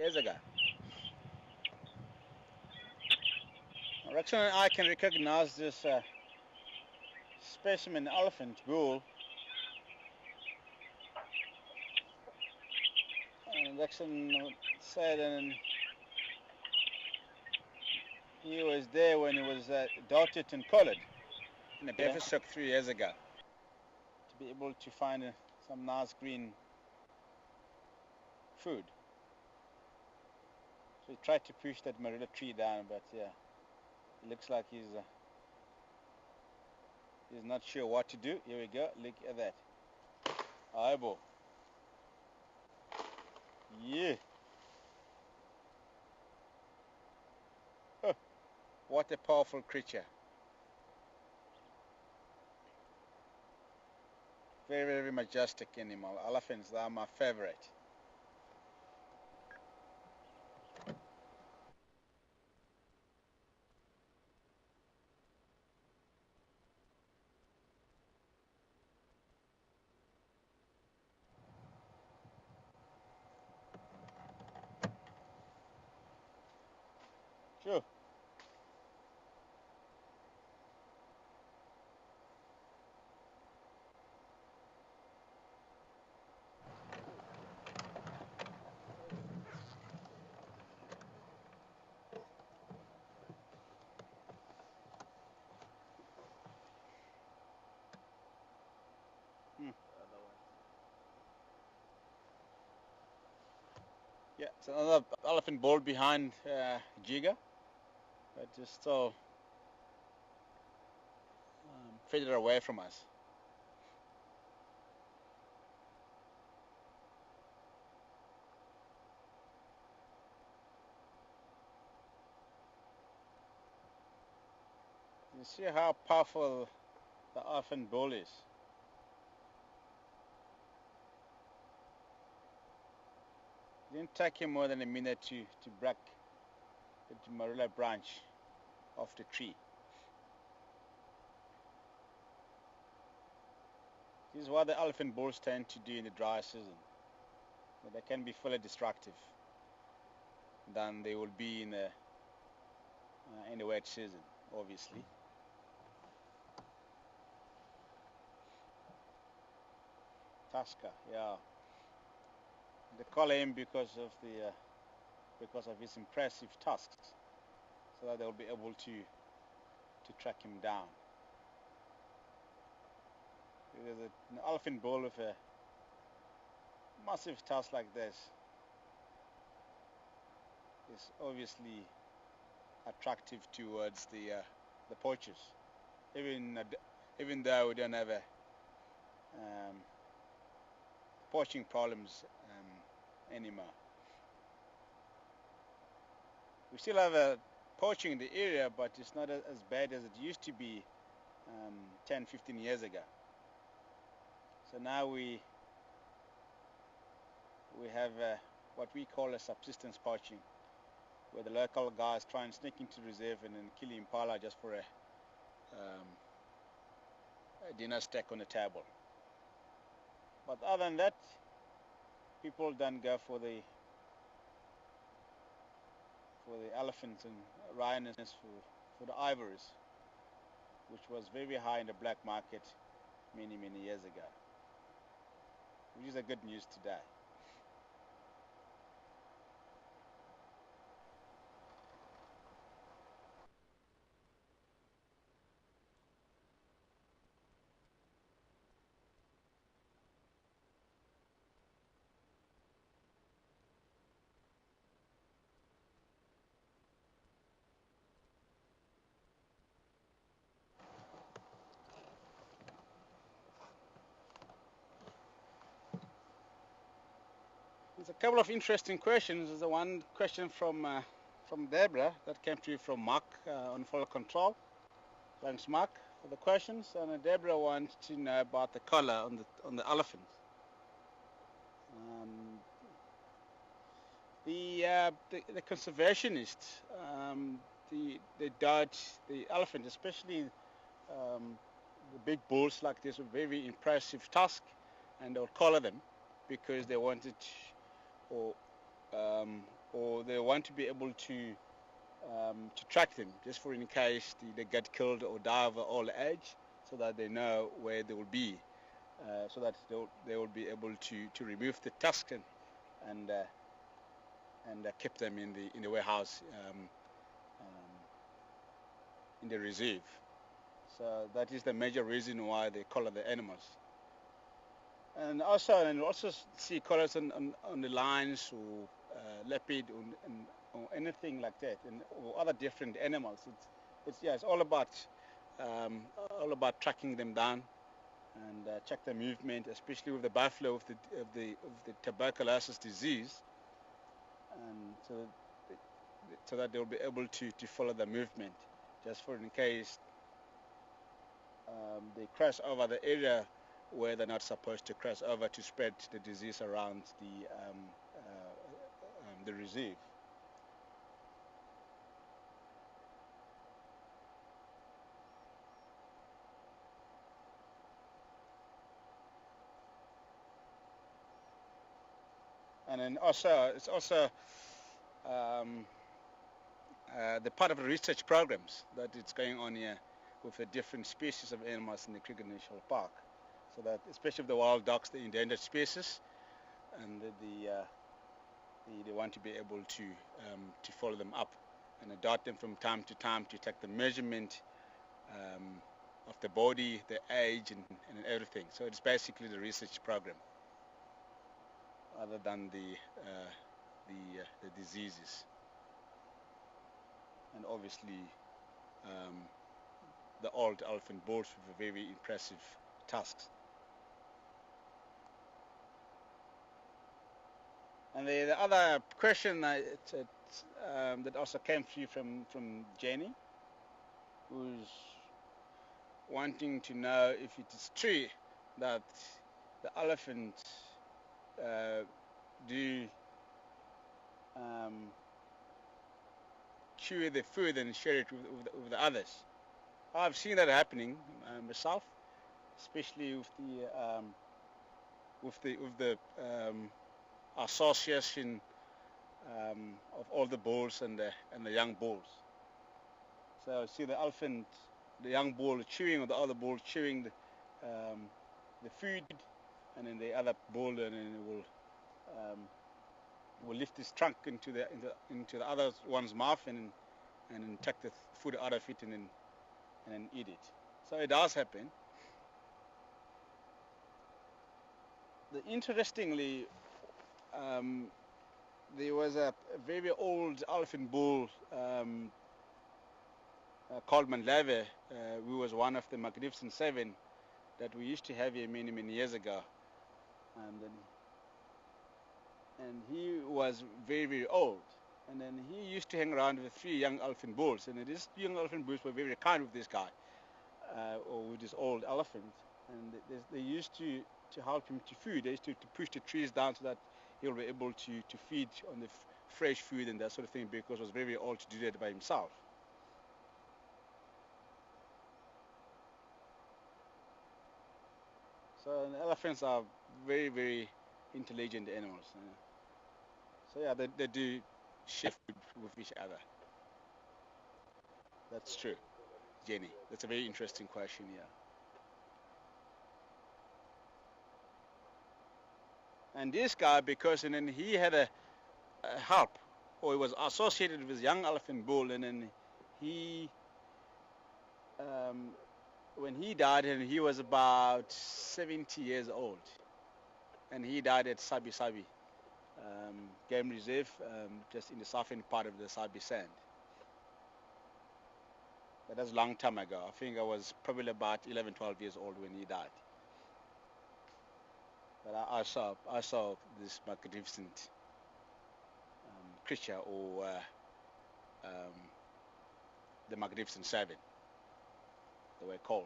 years ago. Actually, I can recognize this specimen elephant bull, and Jackson said he was there when he was adopted and collared in a Beversook 3 years ago, to be able to find some nice green food. So he tried to push that marula tree down, but yeah, it looks like he's not sure what to do. Here we go, look at that. Eyeball. Yeah. Huh. What a powerful creature. Very, very majestic animal. Elephants are my favorite. Sure. Yeah, it's another elephant bull behind Jiga, but just still further away from us. You see how powerful the elephant bull is. It didn't take him more than a minute to break the marula branch off the tree. This is what the elephant bulls tend to do in the dry season. But they can be fully destructive than they will be in the wet season, obviously. Tusker, yeah. They call him because of his impressive tusks, so that they'll be able to track him down. There's an elephant bull with a massive tusk like this is obviously attractive towards the poachers, even though we don't have a poaching problems anymore. We still have poaching in the area, but it's not as bad as it used to be 10-15 years ago. So now we have what we call a subsistence poaching, where the local guys try and sneak into reserve and then kill impala just for a dinner stack on the table. But other than that, people don't go for the elephants and rhinos for the ivories, which was very high in the black market many years ago, which is a good news today. There's a couple of interesting questions. There's one question from Deborah that came through from Mark on Follow Control. Thanks, Mark, for the questions. And Deborah wants to know about the color on the elephant. The conservationists, they dodge the elephant, especially the big bulls like this with very impressive tusk, and they'll collar them because they wanted or or they want to be able to track them, just for in case they get killed or die of old age, so that they know where they will be, so that they will be able to remove the tusk and keep them in the warehouse, in the reserve. So that is the major reason why they color the animals. And also see colors on the lines, or leopard, or anything like that, or other different animals. It's all about tracking them down and check the movement, especially with the buffalo of the tuberculosis disease, and so that they'll be able to follow the movement, just for in case they cross over the area where they're not supposed to cross over, to spread the disease around the reserve. And then also, it's also the part of the research programs that it's going on here with the different species of animals in the Kruger National Park. So that, especially the wild dogs, the endangered species, and they want to be able to follow them up and adopt them from time to time, to take the measurement of the body, the age, and everything. So it's basically the research program, other than the diseases, and obviously the old elephant bulls with very impressive tusks. And the other question that also came through from Jenny, who's wanting to know if it is true that the elephants do chew the food and share it with the others. I've seen that happening myself, especially with the association of all the bulls and the young bulls. So I see the elephant, the young bull chewing, or the other bull chewing the food, and then the other bull, and then it will lift his trunk into the other one's mouth, and take the food out of it, and then eat it. So it does happen. Interestingly, there was a very old elephant bull called Mandlave, who was one of the Magnificent Seven that we used to have here many, many years ago. And he was very, very old. And then he used to hang around with 3 young elephant bulls. And these young elephant bulls were very kind with this guy, or with this old elephant. And they used to help him to food. They used to push the trees down so that he'll be able to feed on the fresh food and that sort of thing, because he was very, very old to do that by himself. So elephants are very, very intelligent animals. So yeah, they do share food with each other. That's true, Jenny. That's a very interesting question, yeah. And this guy, because and then he had a help, or he was associated with young elephant bull, and then he, when he died, and he was about 70 years old, and he died at Sabi Sabi game reserve, just in the southern part of the Sabi Sand. But that's a long time ago. I think I was probably about 11, 12 years old when he died. But I saw this magnificent creature, or the Magnificent Seven, they were called.